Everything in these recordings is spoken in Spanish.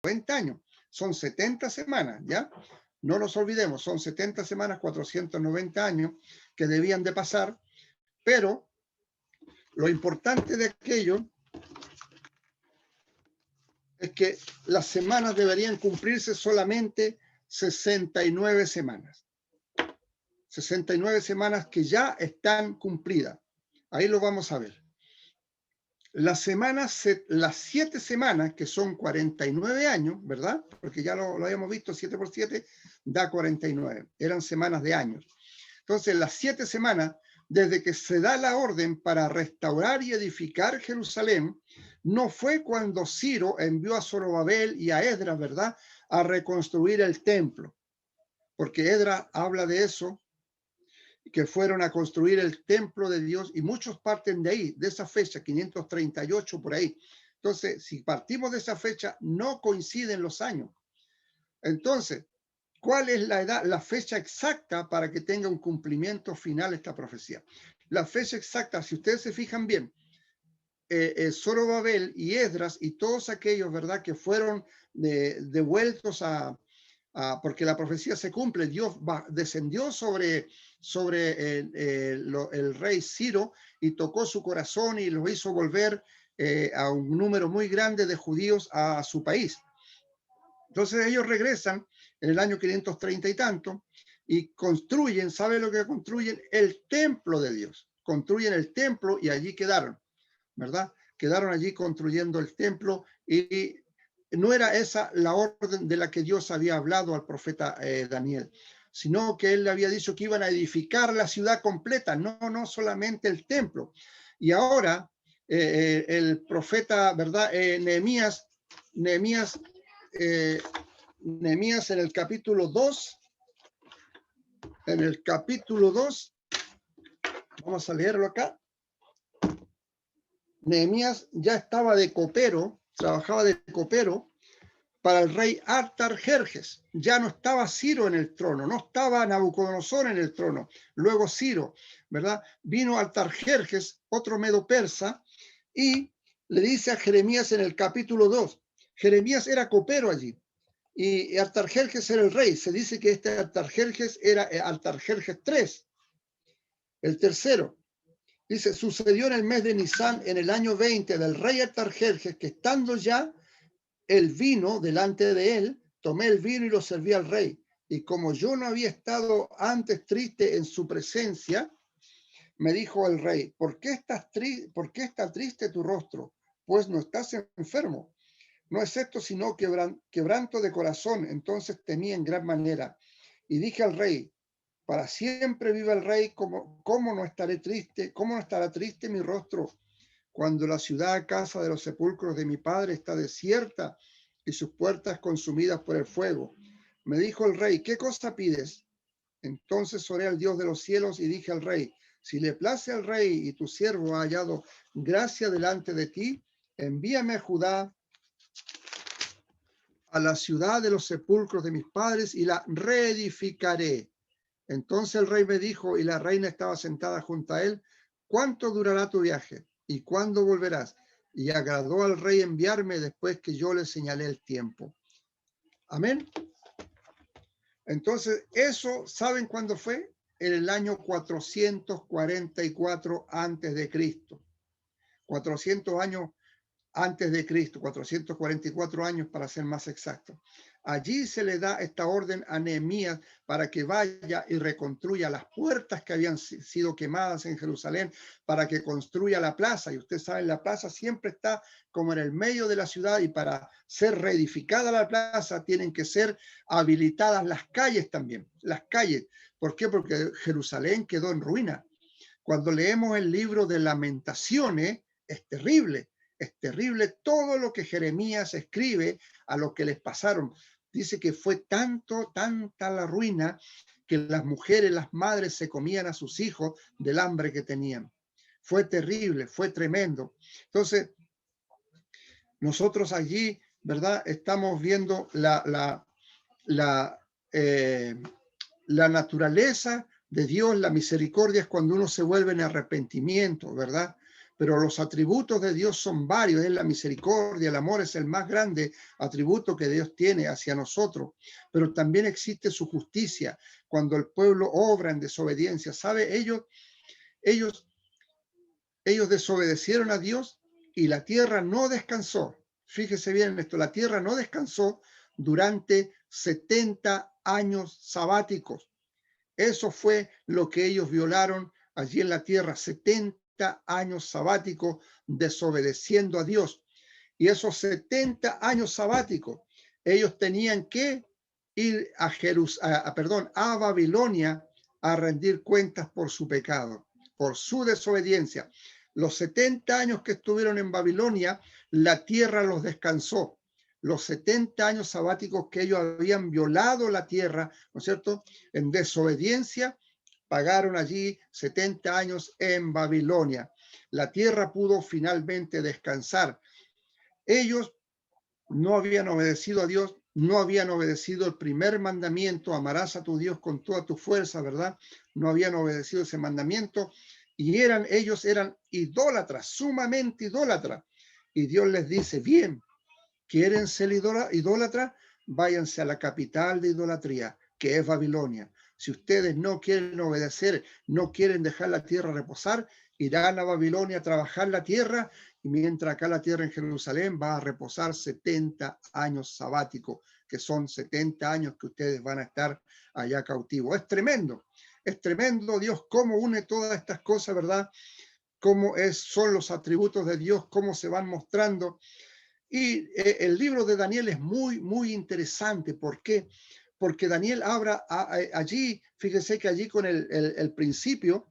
90 años. Son 70 semanas, ¿ya? No nos olvidemos, son 70 semanas, 490 años que debían de pasar, pero lo importante de aquello es que las semanas deberían cumplirse solamente 69 semanas. 69 semanas que ya están cumplidas. Ahí lo vamos a ver. Las 7 semanas, que son 49 años, ¿verdad? Porque ya lo habíamos visto, 7 por 7 da 49. Eran semanas de años. Entonces, las 7 semanas, desde que se da la orden para restaurar y edificar Jerusalén, no fue cuando Ciro envió a Zorobabel y a Esdras, ¿verdad?, a reconstruir el templo. Porque Esdras habla de eso, que fueron a construir el templo de Dios, y muchos parten de ahí, de esa fecha, 538 por ahí. Entonces, si partimos de esa fecha, no coinciden los años. Entonces, ¿cuál es la edad, la fecha exacta para que tenga un cumplimiento final esta profecía? La fecha exacta, si ustedes se fijan bien, Zorobabel y Esdras y todos aquellos, ¿verdad?, que fueron devueltos porque la profecía se cumple, Dios descendió sobre el rey Ciro y tocó su corazón y lo hizo volver a un número muy grande de judíos a su país. Entonces ellos regresan en el año 530 y tanto y construyen, ¿sabe lo que construyen? El templo de Dios. Construyen el templo y allí quedaron, ¿verdad? Quedaron allí construyendo el templo y no era esa la orden de la que Dios había hablado al profeta Daniel, sino que él le había dicho que iban a edificar la ciudad completa, no solamente el templo. Y ahora el profeta, ¿verdad? Nehemías en el capítulo 2, vamos a leerlo acá. Nehemías ya estaba de copero, trabajaba de copero para el rey Artajerjes. Ya no estaba Ciro en el trono, no estaba Nabucodonosor en el trono. Luego Ciro, ¿verdad? Vino Artajerjes, otro medo persa, y le dice a Jeremías en el capítulo 2, Jeremías era copero allí, y Artajerjes era el rey. Se dice que este Artajerjes era Artajerjes III, el tercero. Dice, sucedió en el mes de Nisán, en el año 20 del rey Artajerjes, que estando ya el vino delante de él, tomé el vino y lo serví al rey. Y como yo no había estado antes triste en su presencia, me dijo el rey, ¿por qué está triste tu rostro? Pues no estás enfermo. No es esto sino quebranto de corazón. Entonces temí en gran manera. Y dije al rey, para siempre viva el rey, ¿cómo no estaré triste? ¿Cómo no estará triste mi rostro cuando la ciudad, casa de los sepulcros de mi padre, está desierta y sus puertas consumidas por el fuego? Me dijo el rey, ¿qué cosa pides? Entonces oré al Dios de los cielos y dije al rey, si le place al rey y tu siervo ha hallado gracia delante de ti, envíame a Judá, a la ciudad de los sepulcros de mis padres, y la reedificaré. Entonces el rey me dijo, y la reina estaba sentada junto a él, ¿cuánto durará tu viaje? ¿Y cuándo volverás? Y agradó al rey enviarme después que yo le señalé el tiempo. Amén. Entonces, eso, ¿saben cuándo fue? En el año 444 antes de Cristo. 400 años antes de Cristo, 444 años para ser más exacto. Allí se le da esta orden a Nehemías para que vaya y reconstruya las puertas que habían sido quemadas en Jerusalén, para que construya la plaza. Y ustedes saben, la plaza siempre está como en el medio de la ciudad, y para ser reedificada la plaza tienen que ser habilitadas las calles también. Las calles. ¿Por qué? Porque Jerusalén quedó en ruina. Cuando leemos el libro de Lamentaciones, es terrible. Es terrible todo lo que Jeremías escribe a lo que les pasaron. Dice que fue tanta la ruina que las mujeres, las madres se comían a sus hijos del hambre que tenían. Fue terrible, fue tremendo. Entonces, nosotros allí, ¿verdad? Estamos viendo la naturaleza de Dios. La misericordia es cuando uno se vuelve en arrepentimiento, ¿verdad? pero los atributos de Dios son varios. Es la misericordia, el amor es el más grande atributo que Dios tiene hacia nosotros, pero también existe su justicia cuando el pueblo obra en desobediencia. ¿Sabe? Ellos desobedecieron a Dios y la tierra no descansó. Fíjese bien en esto, la tierra no descansó durante 70 años sabáticos. Eso fue lo que ellos violaron allí en la tierra, 70 años sabáticos desobedeciendo a Dios. Y esos 70 años sabáticos, ellos tenían que ir a Babilonia a rendir cuentas por su pecado, por su desobediencia. Los 70 años que estuvieron en Babilonia, la tierra los descansó. Los 70 años sabáticos que ellos habían violado la tierra, ¿no es cierto?, en desobediencia, pagaron allí 70 años en Babilonia. La tierra pudo finalmente descansar. Ellos no habían obedecido a Dios, no habían obedecido el primer mandamiento, amarás a tu Dios con toda tu fuerza, ¿verdad? No habían obedecido ese mandamiento y ellos eran idólatras, sumamente idólatras. Y Dios les dice, bien, ¿quieren ser idólatras? Váyanse a la capital de idolatría, que es Babilonia. Si ustedes no quieren obedecer, no quieren dejar la tierra reposar, irán a Babilonia a trabajar la tierra, y mientras acá la tierra en Jerusalén va a reposar 70 años sabáticos, que son 70 años que ustedes van a estar allá cautivos. Es tremendo Dios cómo une todas estas cosas, ¿verdad? Cómo son los atributos de Dios, cómo se van mostrando. Y el libro de Daniel es muy, muy interesante. ¿Por qué? Porque Daniel habla allí, fíjese que allí con el principio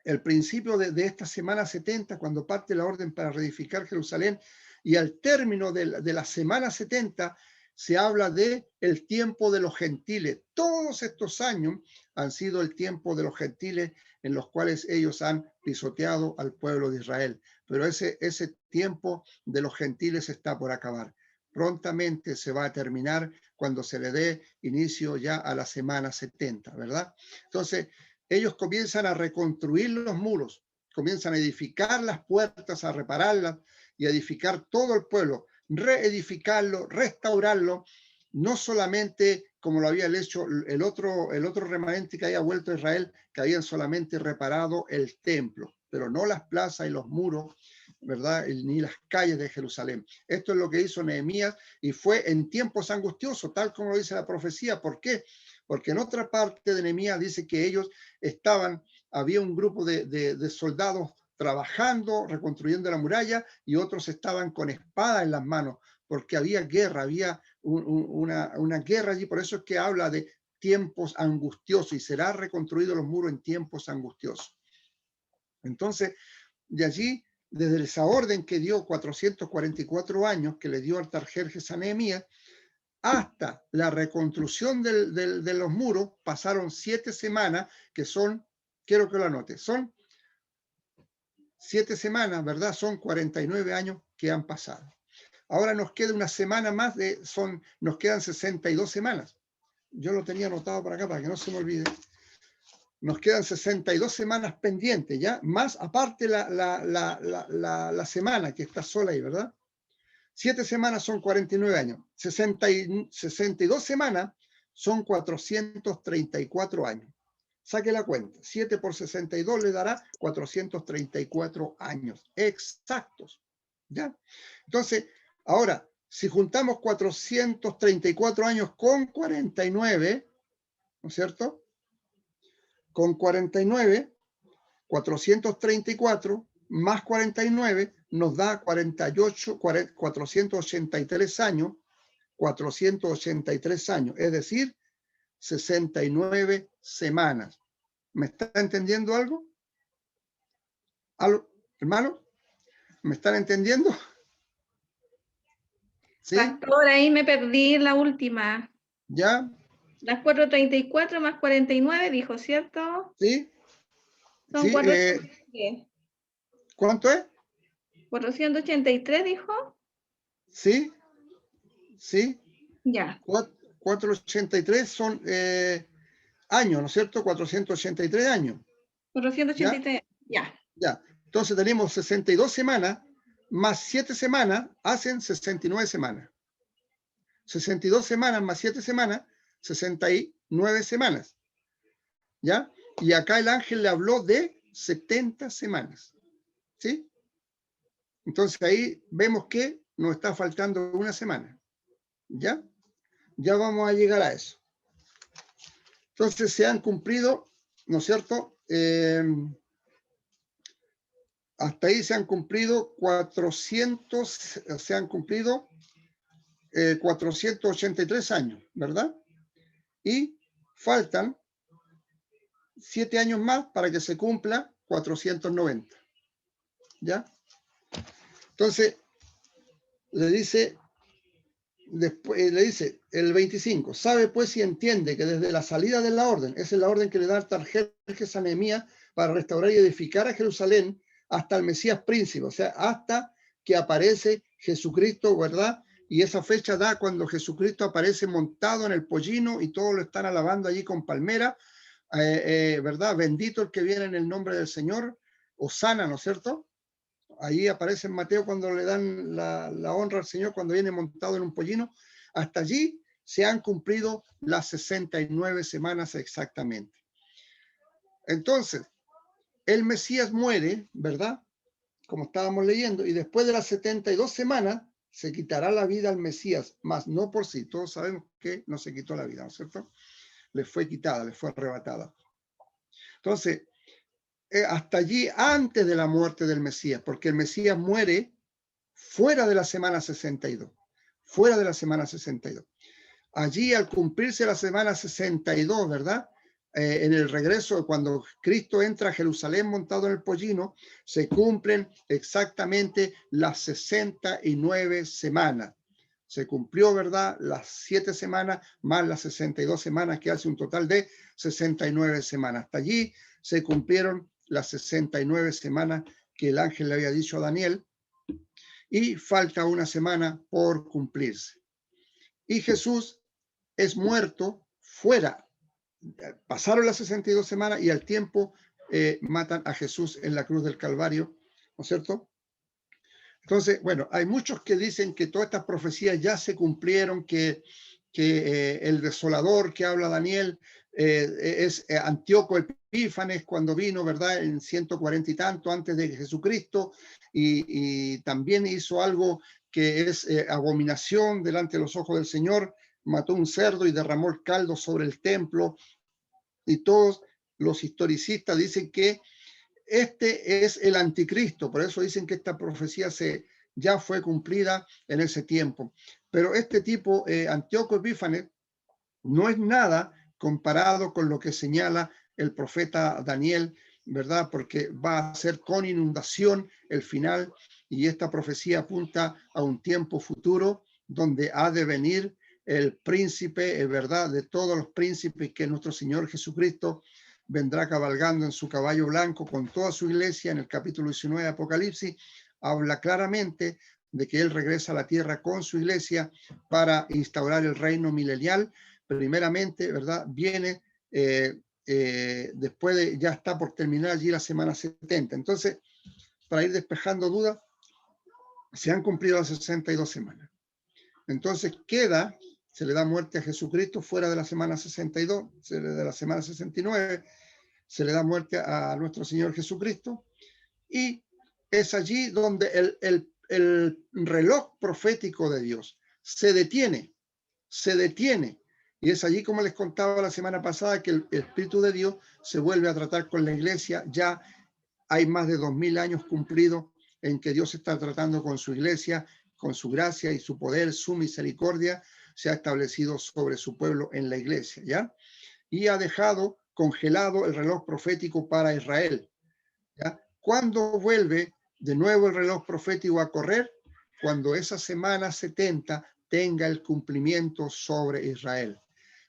de esta semana 70, cuando parte la orden para reedificar Jerusalén, y al término de la semana 70, se habla de el tiempo de los gentiles. Todos estos años han sido el tiempo de los gentiles en los cuales ellos han pisoteado al pueblo de Israel. Pero ese tiempo de los gentiles está por acabar. Prontamente se va a terminar cuando se le dé inicio ya a la semana 70, ¿verdad? Entonces, ellos comienzan a reconstruir los muros, comienzan a edificar las puertas, a repararlas y a edificar todo el pueblo, reedificarlo, restaurarlo, no solamente como lo había hecho el otro remanente que había vuelto a Israel, que habían solamente reparado el templo, pero no las plazas y los muros, ¿verdad? Ni las calles de Jerusalén. Esto es lo que hizo Nehemías y fue en tiempos angustiosos, tal como lo dice la profecía. ¿Por qué? Porque en otra parte de Nehemías dice que ellos había un grupo de soldados trabajando, reconstruyendo la muralla, y otros estaban con espadas en las manos, porque había guerra, había una guerra allí. Por eso es que habla de tiempos angustiosos, y será reconstruido los muros en tiempos angustiosos. Entonces, de allí, desde esa orden que dio 444 años, que le dio Artajerjes a Nehemías, hasta la reconstrucción de los muros, pasaron 7 semanas, que son, quiero que lo anote, son 7 semanas, ¿verdad? Son 49 años que han pasado. Ahora nos queda una semana más, nos quedan 62 semanas. Yo lo tenía anotado por acá para que no se me olvide. Nos quedan 62 semanas pendientes, ¿ya? Más aparte la semana que está sola ahí, ¿verdad? 7 semanas son 49 años. 62 semanas son 434 años. Saque la cuenta. 7 por 62 le dará 434 años exactos. ¿Ya? Entonces, ahora, si juntamos 434 años con 49, ¿no es cierto? Con 49, 434 más 49 nos da 483 años, 483 años, es decir, 69 semanas. ¿Me está entendiendo algo? ¿Algo, hermano? ¿Me están entendiendo? ¿Sí? Pastor, ahí me perdí la última. ¿Ya? Las 434 más 49, dijo, ¿cierto? ¿Sí? Son ¿Sí? 483. ¿Cuánto es? 483, dijo. ¿Sí? ¿Sí? Ya. 483 son años, ¿no es cierto? 483 años. 483, ya. Ya. Entonces tenemos 62 semanas, más 7 semanas, hacen 69 semanas. 62 semanas más 7 semanas, 69 semanas. ¿Ya? Y acá el ángel le habló de 70 semanas. ¿Sí? Entonces ahí vemos que nos está faltando una semana. ¿Ya? Ya vamos a llegar a eso. Entonces se han cumplido, ¿no es cierto? Hasta ahí se han cumplido 483 años, ¿verdad? Y faltan 7 años más para que se cumpla 490. ¿Ya? Entonces, le dice el 25, sabe pues y entiende que desde la salida de la orden, esa es la orden que le da Artajerjes a Nehemías para restaurar y edificar a Jerusalén hasta el Mesías príncipe, o sea, hasta que aparece Jesucristo, ¿verdad? Y esa fecha da cuando Jesucristo aparece montado en el pollino y todos lo están alabando allí con palmera, ¿verdad? Bendito el que viene en el nombre del Señor, Hosana, ¿no es cierto? Ahí aparece en Mateo cuando le dan la honra al Señor, cuando viene montado en un pollino. Hasta allí se han cumplido las 69 semanas exactamente. Entonces, el Mesías muere, ¿verdad? Como estábamos leyendo, y después de las 72 semanas se quitará la vida al Mesías, mas no por sí. Todos sabemos que no se quitó la vida, ¿no es cierto? Le fue quitada, le fue arrebatada. Entonces, hasta allí antes de la muerte del Mesías, porque el Mesías muere fuera de la semana 62, fuera de la semana 62. Allí al cumplirse la semana 62, ¿verdad? En el regreso, cuando Cristo entra a Jerusalén montado en el pollino, se cumplen exactamente las 69 semanas. Se cumplió, ¿verdad? Las 7 semanas más las 62 semanas, que hace un total de 69 semanas. Hasta allí se cumplieron las 69 semanas que el ángel le había dicho a Daniel, y falta una semana por cumplirse. Y Jesús es muerto fuera. Pasaron las 62 semanas y al tiempo matan a Jesús en la cruz del Calvario, ¿no es cierto? Entonces, bueno, hay muchos que dicen que todas estas profecías ya se cumplieron, que el desolador que habla Daniel es Antíoco Epífanes cuando vino, ¿verdad? En 140 y tanto antes de Jesucristo, y también hizo algo que es abominación delante de los ojos del Señor, mató un cerdo y derramó el caldo sobre el templo, y todos los historicistas dicen que este es el anticristo, por eso dicen que esta profecía ya fue cumplida en ese tiempo. Pero este tipo, Antíoco Epífanes, no es nada comparado con lo que señala el profeta Daniel, ¿verdad? Porque va a ser con inundación el final, y esta profecía apunta a un tiempo futuro donde ha de venir el príncipe, ¿verdad? De todos los príncipes, que nuestro Señor Jesucristo vendrá cabalgando en su caballo blanco con toda su iglesia. En el capítulo 19 de Apocalipsis habla claramente de que Él regresa a la tierra con su iglesia para instaurar el reino milenial. Primeramente, ¿verdad? Viene después de, ya está por terminar allí la semana 70. Entonces, para ir despejando dudas, se han cumplido las 62 semanas. Entonces se le da muerte a Jesucristo fuera de la semana 62, de la semana 69, se le da muerte a nuestro Señor Jesucristo, y es allí donde el reloj profético de Dios se detiene, y es allí, como les contaba la semana pasada, que el Espíritu de Dios se vuelve a tratar con la iglesia. Ya hay más de 2000 años cumplidos en que Dios está tratando con su iglesia, con su gracia y su poder, su misericordia se ha establecido sobre su pueblo en la iglesia, ¿ya? Y ha dejado congelado el reloj profético para Israel, ¿ya? ¿Cuándo vuelve de nuevo el reloj profético a correr? Cuando esa semana 70 tenga el cumplimiento sobre Israel.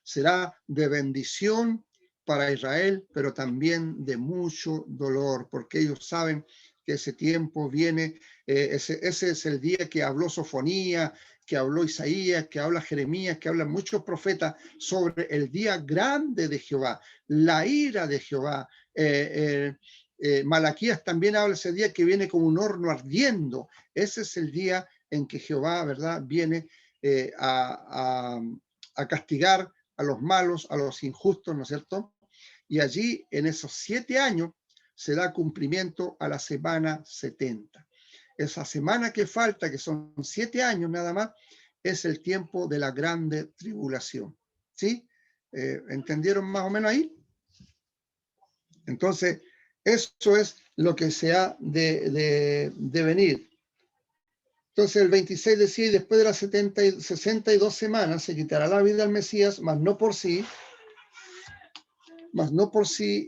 Será de bendición para Israel, pero también de mucho dolor, porque ellos saben que ese tiempo viene, ese es el día que habló Sofonía, que habló Isaías, que habla Jeremías, que hablan muchos profetas sobre el día grande de Jehová, la ira de Jehová, Malaquías también habla ese día que viene como un horno ardiendo. Ese es el día en que Jehová, ¿verdad?, viene a castigar a los malos, a los injustos, ¿no es cierto? Y allí, en esos 7 años, se da cumplimiento a la semana 70. Esa semana que falta, que son 7 años nada más, es el tiempo de la grande tribulación. ¿Sí? ¿Entendieron más o menos ahí? Entonces, eso es lo que se ha de venir. Entonces el 26 decía, y después de las 62 semanas se quitará la vida al Mesías, mas no por sí,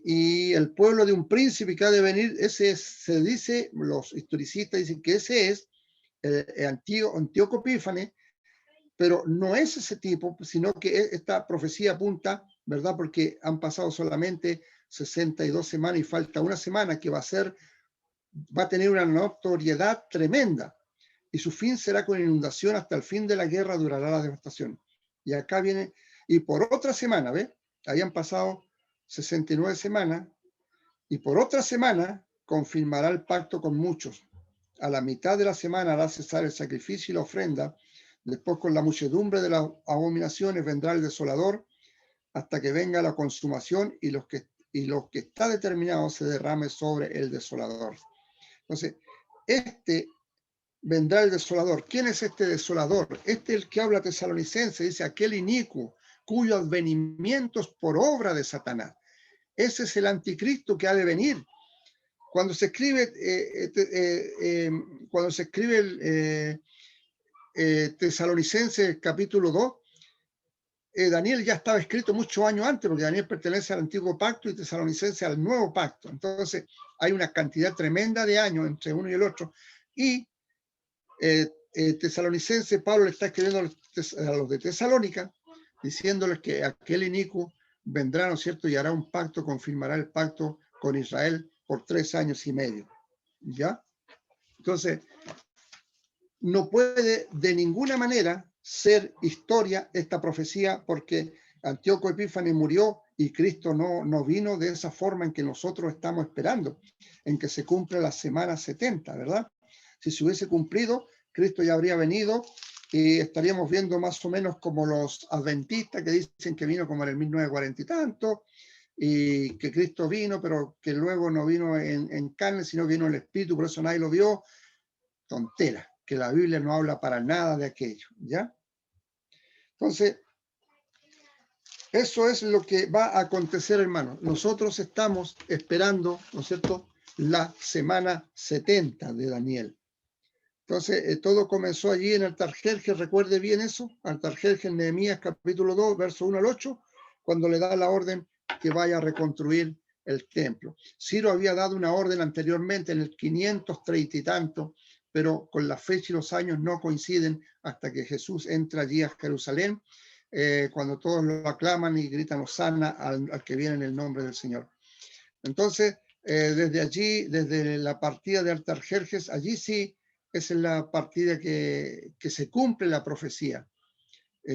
y el pueblo de un príncipe que ha de venir, ese es, se dice, los historicistas dicen que ese es el Antíoco Epífanes, pero no es ese tipo, sino que esta profecía apunta, ¿verdad? Porque han pasado solamente 62 semanas y falta una semana que va a tener una notoriedad tremenda. Y su fin será con inundación hasta el fin de la guerra durará la devastación. Y acá viene, y por otra semana, ¿ves? Habían pasado 69 semanas, y por otra semana confirmará el pacto con muchos. A la mitad de la semana hará cesar el sacrificio y la ofrenda. Después, con la muchedumbre de las abominaciones, vendrá el desolador hasta que venga la consumación y lo que está determinado se derrame sobre el desolador. Entonces, vendrá el desolador. ¿Quién es este desolador? Este es el que habla Tesalonicense, dice aquel inicuo cuyo advenimiento es por obra de Satanás. Ese es el anticristo que ha de venir. Cuando se escribe, Tesalonicense capítulo 2, Daniel ya estaba escrito muchos años antes, porque Daniel pertenece al antiguo pacto y Tesalonicense al nuevo pacto. Entonces hay una cantidad tremenda de años entre uno y el otro. Y Tesalonicense, Pablo le está escribiendo a los de Tesalónica, diciéndoles que aquel inicuo vendrá, ¿no es cierto?, y hará un pacto, confirmará el pacto con Israel por 3 años y medio. ¿Ya? Entonces, no puede de ninguna manera ser historia esta profecía, porque Antíoco Epífanes murió y Cristo no vino de esa forma en que nosotros estamos esperando, en que se cumple la semana 70, ¿verdad? Si se hubiese cumplido, Cristo ya habría venido y estaríamos viendo más o menos como los adventistas que dicen que vino como en el 1940 y tanto, y que Cristo vino, pero que luego no vino en carne, sino que vino en el Espíritu, por eso nadie lo vio. Tontera, que la Biblia no habla para nada de aquello, ¿ya? Entonces, eso es lo que va a acontecer, hermano. Nosotros estamos esperando, ¿no es cierto?, la semana 70 de Daniel. Entonces, todo comenzó allí en Artajerjes, recuerde bien eso, Artajerjes, Nehemías capítulo 2, verso 1 al 8, cuando le da la orden que vaya a reconstruir el templo. Ciro había dado una orden anteriormente en el 530 y tanto, pero con la fecha y los años no coinciden hasta que Jesús entra allí a Jerusalén, cuando todos lo aclaman y gritan Hosana al que viene en el nombre del Señor. Entonces, desde allí, desde la partida de Artajerjes, allí sí es la partida que se cumple la profecía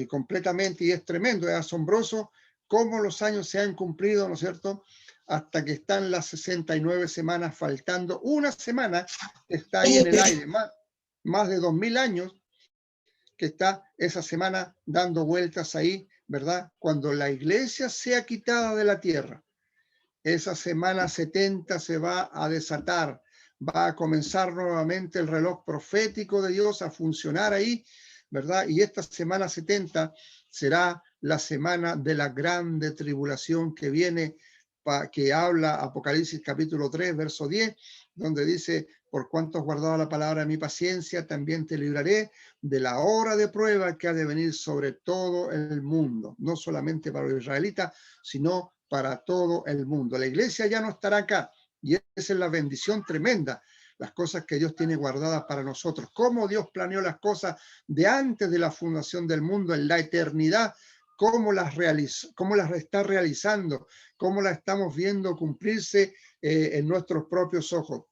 completamente, y es tremendo, es asombroso cómo los años se han cumplido, ¿no es cierto?, hasta que están las 69 semanas faltando. Una semana está ahí en el aire, más de 2000 años que está esa semana dando vueltas ahí, ¿verdad? Cuando la iglesia sea quitada de la tierra, esa semana 70 se va a desatar, va a comenzar nuevamente el reloj profético de Dios a funcionar ahí, ¿verdad? Y esta semana 70 será la semana de la grande tribulación que viene, que habla Apocalipsis capítulo 3, verso 10, donde dice, por cuanto has guardado la palabra de mi paciencia, también te libraré de la hora de prueba que ha de venir sobre todo el mundo, no solamente para los israelitas, sino para todo el mundo. La iglesia ya no estará acá, y esa es la bendición tremenda, las cosas que Dios tiene guardadas para nosotros, cómo Dios planeó las cosas de antes de la fundación del mundo, en la eternidad, cómo las está realizando, cómo las estamos viendo cumplirse en nuestros propios ojos.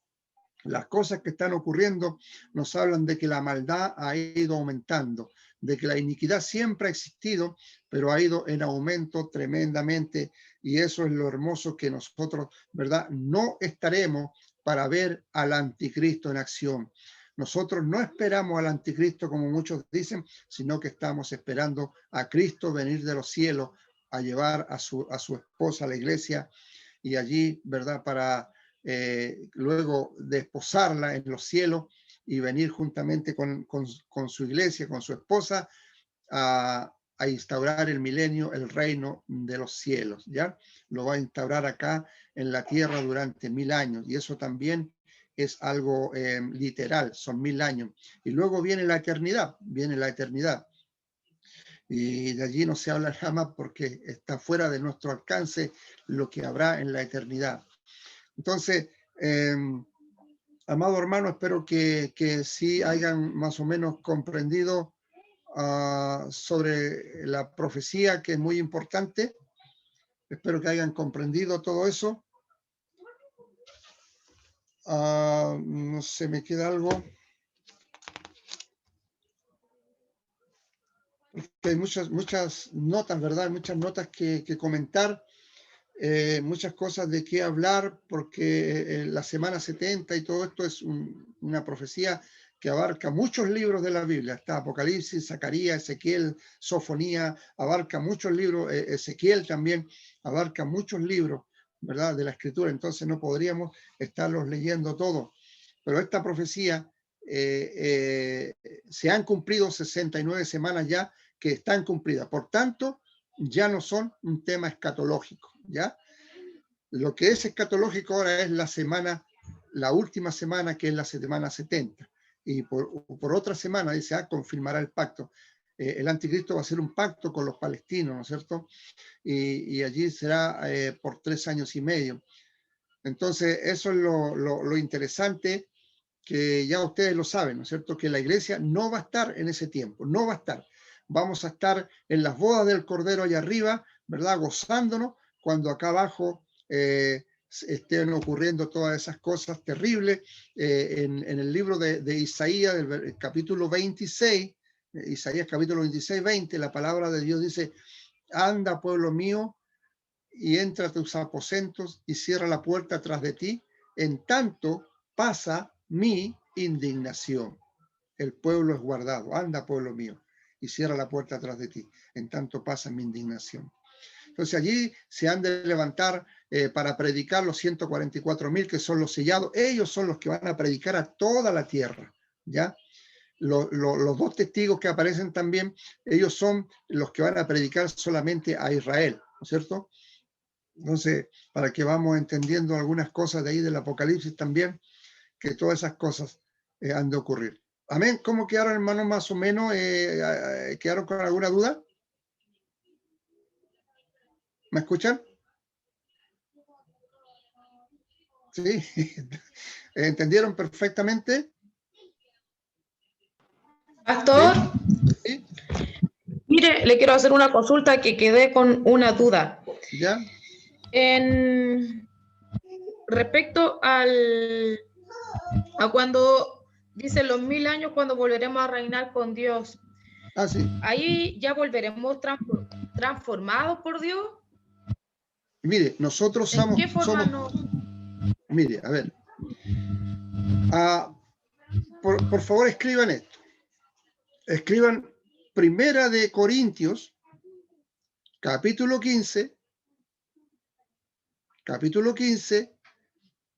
Las cosas que están ocurriendo nos hablan de que la maldad ha ido aumentando. de que la iniquidad siempre ha existido, pero ha ido en aumento tremendamente, y eso es lo hermoso, que nosotros, ¿verdad?, no estaremos para ver al anticristo en acción. Nosotros no esperamos al anticristo, como muchos dicen, sino que estamos esperando a Cristo venir de los cielos a llevar a su esposa a la iglesia, y allí, ¿verdad?, para luego desposarla en los cielos y venir juntamente con su iglesia, con su esposa, a instaurar el milenio, el reino de los cielos, ¿ya? Lo va a instaurar acá en la tierra durante 1000 años, y eso también es algo literal, son 1000 años. Y luego viene la eternidad, y de allí no se habla nada más, porque está fuera de nuestro alcance lo que habrá en la eternidad. Entonces, amado hermano, espero que sí hayan más o menos comprendido sobre la profecía, que es muy importante. Espero que hayan comprendido todo eso. No sé, me queda algo. Hay muchas notas, ¿verdad? Muchas notas que comentar. Muchas cosas de qué hablar, porque la semana 70 y todo esto es una profecía que abarca muchos libros de la Biblia. Está Apocalipsis, Zacarías, Ezequiel, Sofonía, abarca muchos libros. Ezequiel también abarca muchos libros, ¿verdad?, de la Escritura. Entonces no podríamos estarlos leyendo todos. Pero esta profecía, se han cumplido 69 semanas ya que están cumplidas. Por tanto, ya no son un tema escatológico, ¿ya? Lo que es escatológico ahora es la última semana, que es la semana 70. Y por otra semana, dice, confirmará el pacto. El anticristo va a hacer un pacto con los palestinos, ¿no es cierto? Y allí será por 3 años y medio. Entonces, eso es lo interesante, que ya ustedes lo saben, ¿no es cierto? Que la iglesia no va a estar en ese tiempo, no va a estar. Vamos a estar en las bodas del Cordero allá arriba, ¿verdad?, gozándonos, cuando acá abajo estén ocurriendo todas esas cosas terribles. En el libro de Isaías, del capítulo 26, Isaías capítulo 26, 20, la palabra de Dios dice: anda, pueblo mío, y entra a tus aposentos y cierra la puerta tras de ti, en tanto pasa mi indignación. El pueblo es guardado. Anda, pueblo mío, y cierra la puerta atrás de ti, en tanto pasa mi indignación. Entonces allí se han de levantar para predicar los 144.000, que son los sellados. Ellos son los que van a predicar a toda la tierra, ¿ya? Los 2 testigos que aparecen también, ellos son los que van a predicar solamente a Israel, ¿no es cierto? Entonces, para que vamos entendiendo algunas cosas de ahí del Apocalipsis también, que todas esas cosas han de ocurrir. Amén. ¿Cómo quedaron, hermanos, más o menos? ¿Quedaron con alguna duda? ¿Me escuchan? Sí. ¿Entendieron perfectamente? Pastor, ¿Sí? mire, le quiero hacer una consulta, que quedé con una duda. ¿Ya? Respecto a cuando dice los 1000 años, cuando volveremos a reinar con Dios, Sí. ahí ya volveremos transformados por Dios. Mire, nosotros ¿En qué forma somos... Mire, a ver. Por favor, escriban esto. Escriban Primera de Corintios, capítulo 15,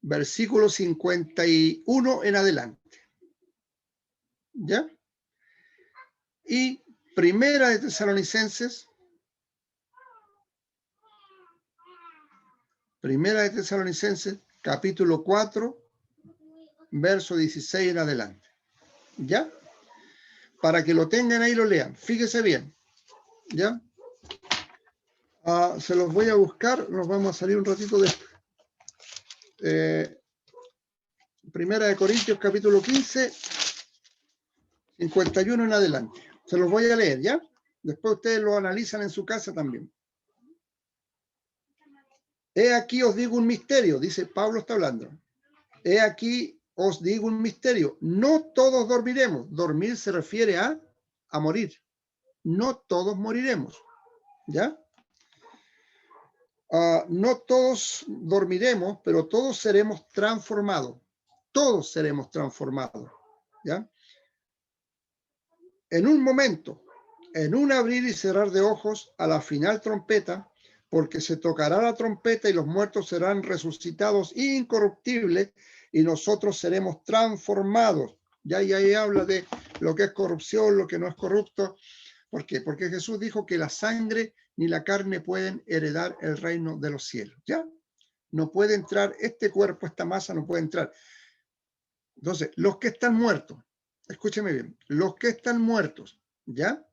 versículo 51 en adelante. ¿Ya? Y Primera de Tesalonicenses, capítulo 4, verso 16 en adelante. ¿Ya? Para que lo tengan ahí, lo lean. Fíjese bien. ¿Ya? Se los voy a buscar. Nos vamos a salir un ratito de... Primera de Corintios, capítulo 15, 51 en adelante. Se los voy a leer, ¿ya? Después ustedes lo analizan en su casa también. He aquí os digo un misterio, dice Pablo, está hablando. He aquí os digo un misterio. No todos dormiremos. Dormir se refiere a morir, no todos moriremos, ¿ya? No todos dormiremos, pero todos seremos transformados. Todos seremos transformados, ¿ya? En un momento, en un abrir y cerrar de ojos, a la final trompeta, porque se tocará la trompeta y los muertos serán resucitados incorruptibles y nosotros seremos transformados. Ya ahí habla de lo que es corrupción, lo que no es corrupto. ¿Por qué? Porque Jesús dijo que la sangre ni la carne pueden heredar el reino de los cielos. ¿Ya? No puede entrar este cuerpo, esta masa no puede entrar. Entonces, los que están muertos, escúcheme bien, los que están muertos, ¿ya?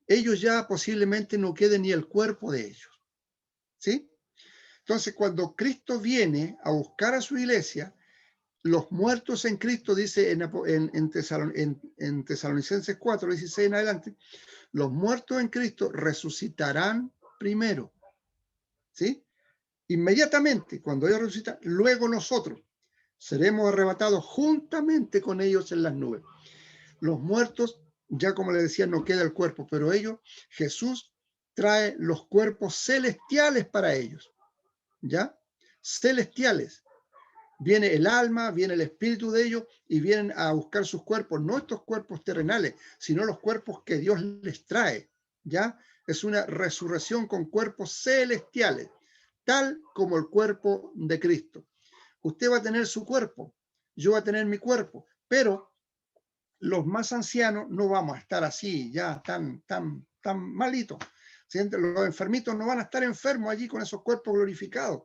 Ellos ya posiblemente no quede ni el cuerpo de ellos. ¿Sí? Entonces, cuando Cristo viene a buscar a su iglesia, los muertos en Cristo, dice en Tesalonicenses 4, 16 en adelante, los muertos en Cristo resucitarán primero. ¿Sí? Inmediatamente, cuando ellos resucitan, luego nosotros seremos arrebatados juntamente con ellos en las nubes. Los muertos, ya como les decía, no queda el cuerpo, pero ellos, Jesús trae los cuerpos celestiales para ellos. ¿Ya? Celestiales. Viene el alma, viene el espíritu de ellos y vienen a buscar sus cuerpos, no estos cuerpos terrenales, sino los cuerpos que Dios les trae. ¿Ya? Es una resurrección con cuerpos celestiales, tal como el cuerpo de Cristo. Usted va a tener su cuerpo, yo voy a tener mi cuerpo, pero los más ancianos no vamos a estar así, ya tan malitos. Los enfermitos no van a estar enfermos allí con esos cuerpos glorificados,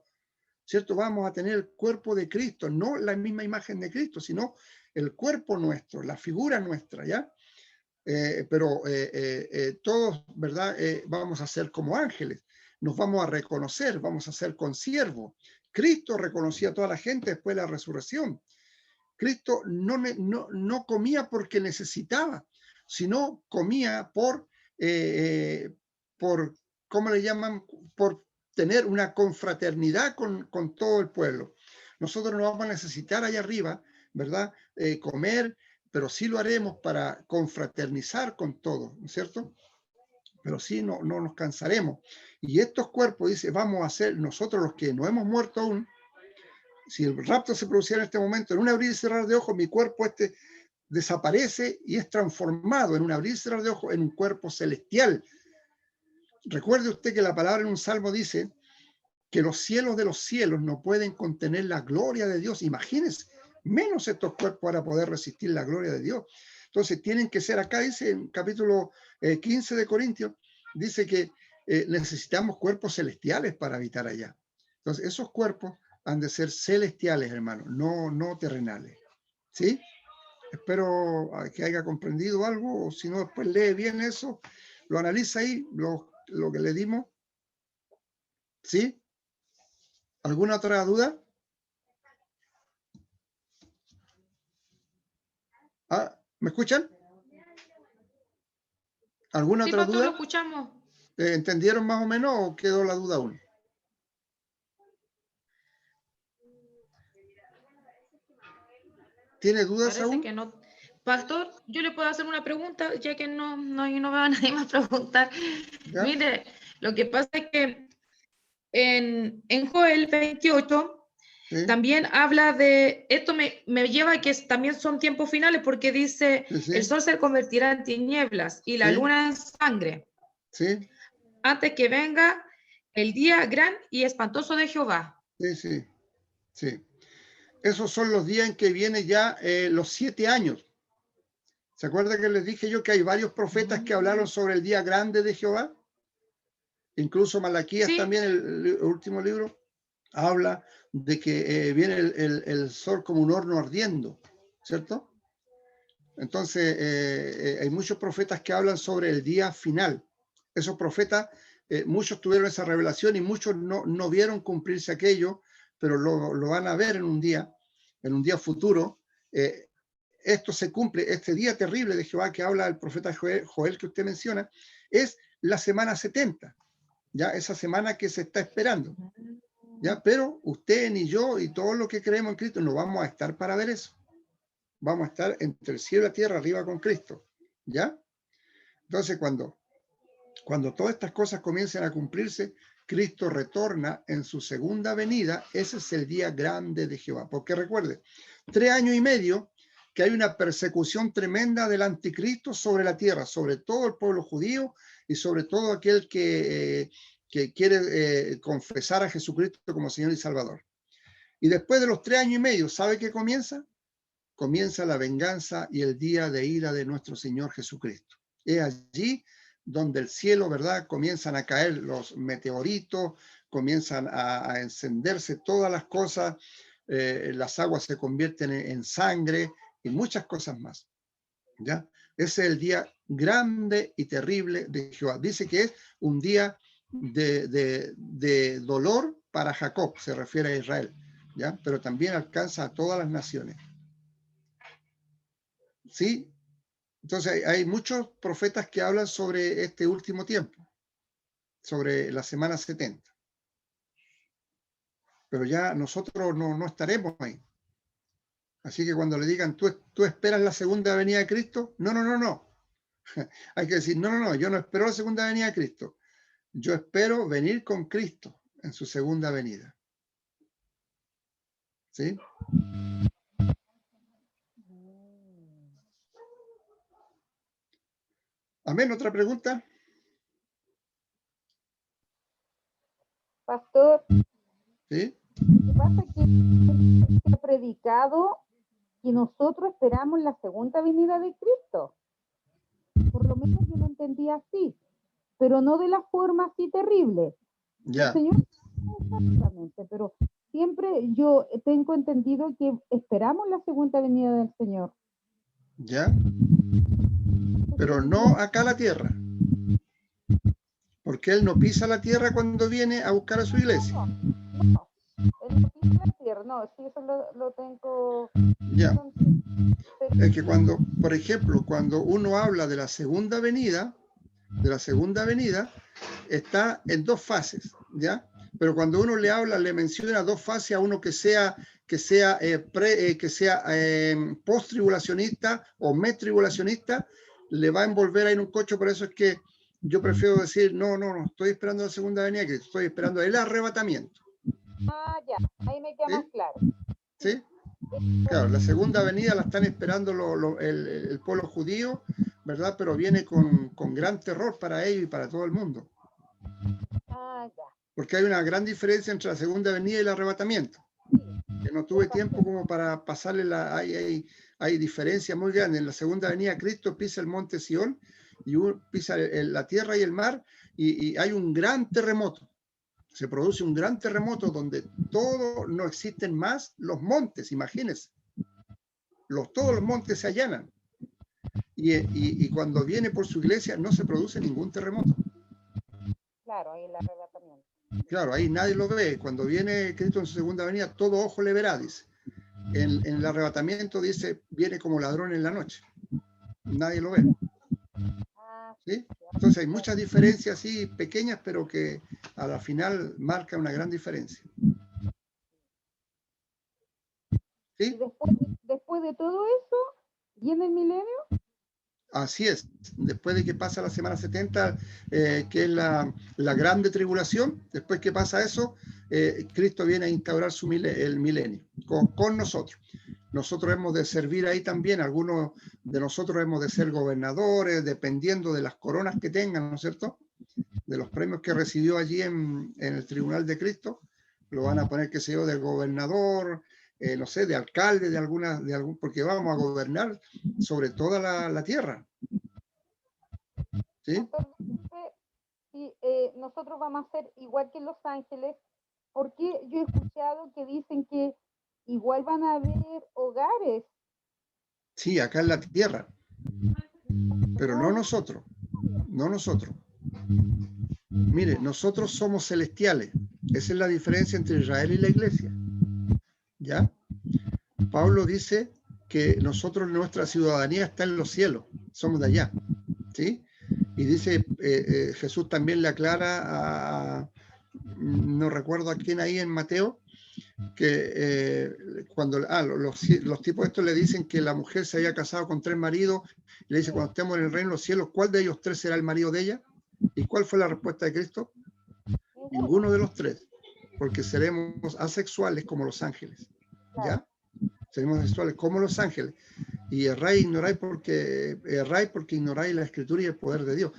¿cierto? Vamos a tener el cuerpo de Cristo, no la misma imagen de Cristo, sino el cuerpo nuestro, la figura nuestra, ¿ya? Pero todos, ¿verdad? Vamos a ser como ángeles, nos vamos a reconocer, vamos a ser consiervos. Cristo reconocía a toda la gente después de la resurrección. Cristo no comía porque necesitaba, sino comía por, ¿cómo le llaman? Por tener una confraternidad con todo el pueblo. Nosotros no vamos a necesitar allá arriba, ¿verdad? Comer, pero sí lo haremos para confraternizar con todos, ¿no es cierto? Pero sí no nos cansaremos. Y estos cuerpos, dice, vamos a ser nosotros los que no hemos muerto aún. Si el rapto se produciera en este momento, en un abrir y cerrar de ojos, mi cuerpo desaparece y es transformado en un abrir y cerrar de ojos en un cuerpo celestial. Recuerde usted que la palabra en un salmo dice que los cielos de los cielos no pueden contener la gloria de Dios. Imagínense, menos estos cuerpos para poder resistir la gloria de Dios. Entonces tienen que ser, acá dice en capítulo 15 de Corintios, dice que necesitamos cuerpos celestiales para habitar allá. Entonces esos cuerpos han de ser celestiales, hermano, no terrenales. ¿Sí? Espero que haya comprendido algo, o si no, después lee bien eso, lo analiza ahí, lo que le dimos. ¿Sí? ¿Alguna otra duda? ¿Me escuchan? ¿Alguna otra pastor, duda? lo escuchamos. ¿Entendieron más o menos o quedó la duda aún? ¿Tiene dudas Parece aún? que no. Pastor, yo le puedo hacer una pregunta, ya que no veo a nadie más preguntar. ¿Ya? Mire, lo que pasa es que en Joel 28 ¿Sí? también habla de, esto me lleva a que también son tiempos finales, porque dice, Sí, sí. el sol se convertirá en tinieblas y la Sí. luna en sangre, Sí, antes que venga el día gran y espantoso de Jehová. sí. Esos son los días en que vienen ya los 7 años. ¿Se acuerda que les dije yo que hay varios profetas que hablaron sobre el día grande de Jehová? Incluso Malaquías Sí, también, el último libro, habla de que viene el sol como un horno ardiendo, ¿cierto? Entonces, hay muchos profetas que hablan sobre el día final. Esos profetas, muchos tuvieron esa revelación y muchos no vieron cumplirse aquello, pero lo van a ver en un día futuro. Esto se cumple, este día terrible de Jehová que habla el profeta Joel que usted menciona, es la semana 70, ya esa semana que se está esperando. ¿Ya? Pero usted ni yo y todos los que creemos en Cristo no vamos a estar para ver eso. Vamos a estar entre el cielo y la tierra arriba con Cristo. ¿Ya? Entonces, cuando todas estas cosas comiencen a cumplirse, Cristo retorna en su segunda venida. Ese es el día grande de Jehová. Porque recuerde, 3 años y medio que hay una persecución tremenda del anticristo sobre la tierra, sobre todo el pueblo judío y sobre todo aquel que quiere confesar a Jesucristo como Señor y Salvador. Y después de los 3 años y medio, ¿sabe qué comienza? Comienza la venganza y el día de ira de nuestro Señor Jesucristo. Es allí donde el cielo, ¿verdad? Comienzan a caer los meteoritos, comienzan a encenderse todas las cosas, las aguas se convierten en sangre y muchas cosas más, ¿ya? Ese es el día grande y terrible de Jehová. Dice que es un día de dolor para Jacob, se refiere a Israel, ¿ya? Pero también alcanza a todas las naciones. ¿Sí? Entonces hay muchos profetas que hablan sobre este último tiempo, sobre la semana 70. Pero ya nosotros no estaremos ahí. Así que cuando le digan, ¿tú esperas la segunda venida de Cristo? No. Hay que decir, no, yo no espero la segunda venida de Cristo. Yo espero venir con Cristo en su segunda venida. ¿Sí? Amén. ¿Otra pregunta? Pastor, ¿Sí? lo que pasa es que se ha predicado que nosotros esperamos la segunda venida de Cristo. Por lo menos yo lo entendía así, pero no de la forma así terrible. Ya. El Señor exactamente, pero siempre yo tengo entendido que esperamos la segunda venida del Señor. Ya. Pero no acá a la tierra. Porque Él no pisa la tierra cuando viene a buscar a su iglesia. No, Él no pisa la tierra, no, sí, eso lo tengo. Ya. Es que cuando, por ejemplo, cuando uno habla de la segunda venida, está en 2 fases, ¿ya? Pero cuando uno le menciona 2 fases a uno que sea post-tribulacionista o met-tribulacionista, le va a envolver ahí en un cocho. Por eso es que yo prefiero decir, no, estoy esperando la segunda venida, que estoy esperando el arrebatamiento. Ah, ya, ahí me queda más claro. ¿Sí? Claro, la segunda venida la están esperando el pueblo judío, ¿verdad? Pero viene con gran terror para ellos y para todo el mundo. Ah, ya. Porque hay una gran diferencia entre la segunda venida y el arrebatamiento. Que no tuve tiempo como para pasarle hay diferencias muy grandes. En la segunda venida Cristo pisa el monte Sión y pisa la tierra y el mar y hay un gran terremoto. Se produce un gran terremoto donde no existen más los montes, imagínense. Todos los montes se allanan. Y cuando viene por su iglesia no se produce ningún terremoto. Claro, ahí el arrebatamiento. Claro, ahí nadie lo ve. Cuando viene Cristo en su segunda venida, todo ojo le verá, dice. En el arrebatamiento dice, viene como ladrón en la noche. Nadie lo ve. ¿Sí? Entonces hay muchas diferencias así pequeñas, pero que a la final marca una gran diferencia. ¿Sí? Y después de todo eso, ¿viene el milenio? Así es. Después de que pasa la semana 70, que es la grande tribulación, después que pasa eso, Cristo viene a instaurar el milenio con nosotros. Nosotros hemos de servir ahí también, algunos de nosotros hemos de ser gobernadores, dependiendo de las coronas que tengan, ¿no es cierto? De los premios que recibió allí en el Tribunal de Cristo, lo van a poner, qué sé yo, de gobernador, no sé, de alcalde, porque vamos a gobernar sobre toda la tierra. ¿Sí? Si nosotros vamos a ser igual que en Los Ángeles, porque yo he escuchado que dicen que igual van a haber hogares. Sí, acá en la tierra. Pero no nosotros. No nosotros. Mire, nosotros somos celestiales. Esa es la diferencia entre Israel y la iglesia. ¿Ya? Pablo dice que nuestra ciudadanía está en los cielos. Somos de allá. ¿Sí? Y dice, Jesús también le aclara no recuerdo a quién ahí en Mateo, que cuando los tipos estos le dicen que la mujer se había casado con 3 maridos, le dice, cuando estemos en el reino de los cielos, ¿cuál de ellos 3 será el marido de ella? ¿Y cuál fue la respuesta de Cristo? Ninguno de los 3, porque seremos asexuales como los ángeles, ¿ya? Seremos asexuales como los ángeles. Y erráis porque ignoráis la escritura y el poder de Dios.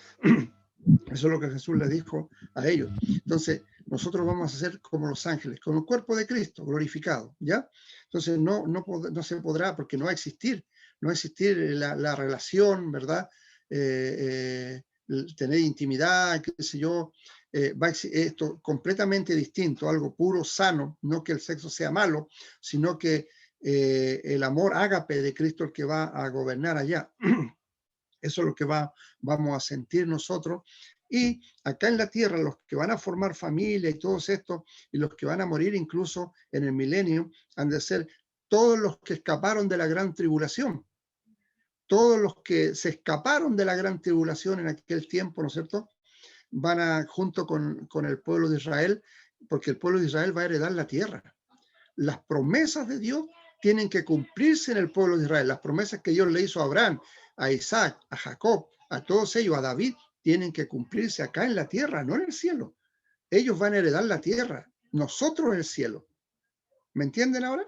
Eso es lo que Jesús les dijo a ellos. Entonces, nosotros vamos a ser como los ángeles, con el cuerpo de Cristo glorificado, ¿ya? Entonces, no se podrá, porque no va a existir la relación, ¿verdad? Tener intimidad, qué sé yo, esto completamente distinto, algo puro, sano, no que el sexo sea malo, sino que el amor ágape de Cristo el que va a gobernar allá. Eso es lo que vamos a sentir nosotros. Y acá en la tierra, los que van a formar familia y todos estos, y los que van a morir incluso en el milenio, han de ser todos los que escaparon de la gran tribulación. Todos los que se escaparon de la gran tribulación en aquel tiempo, ¿no es cierto? Van a, junto con el pueblo de Israel, porque el pueblo de Israel va a heredar la tierra. Las promesas de Dios tienen que cumplirse en el pueblo de Israel. Las promesas que Dios le hizo a Abraham, a Isaac, a Jacob, a todos ellos, a David, tienen que cumplirse acá en la tierra, no en el cielo. Ellos van a heredar la tierra, nosotros el cielo. ¿Me entienden ahora?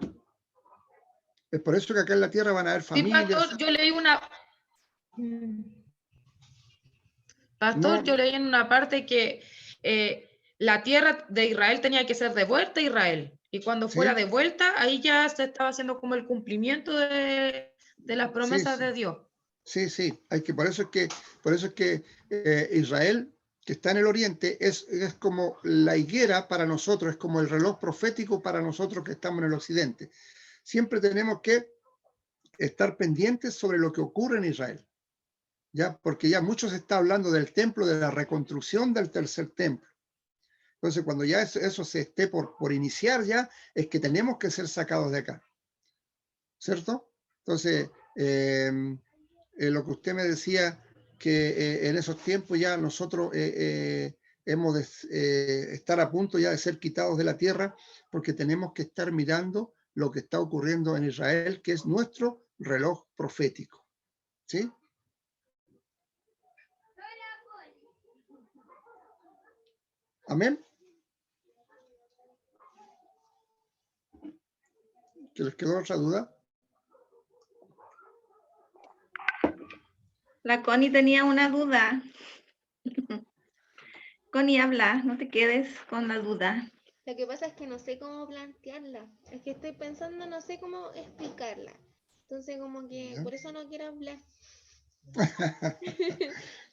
Es por eso que acá en la tierra van a haber familias. Sí, pastor, yo leí una... Pastor, yo leí en una parte que la tierra de Israel tenía que ser devuelta a Israel. Y cuando fuera devuelta, ahí ya se estaba haciendo como el cumplimiento de las promesas de Dios. Sí, por eso es que Israel, que está en el oriente, es como la higuera para nosotros, es como el reloj profético para nosotros que estamos en el occidente. Siempre tenemos que estar pendientes sobre lo que ocurre en Israel, ¿ya? Porque ya mucho se está hablando del templo, de la reconstrucción del tercer templo. Entonces, cuando ya eso se esté por iniciar ya, es que tenemos que ser sacados de acá, ¿cierto? Entonces, lo que usted me decía, que en esos tiempos ya nosotros hemos de estar a punto ya de ser quitados de la tierra, porque tenemos que estar mirando lo que está ocurriendo en Israel, que es nuestro reloj profético. ¿Sí? Amén. ¿Que les quedó otra duda? La Connie tenía una duda. Connie, habla, no te quedes con la duda. Lo que pasa es que no sé cómo plantearla. Es que estoy pensando, no sé cómo explicarla. Entonces, como que por eso no quiero hablar.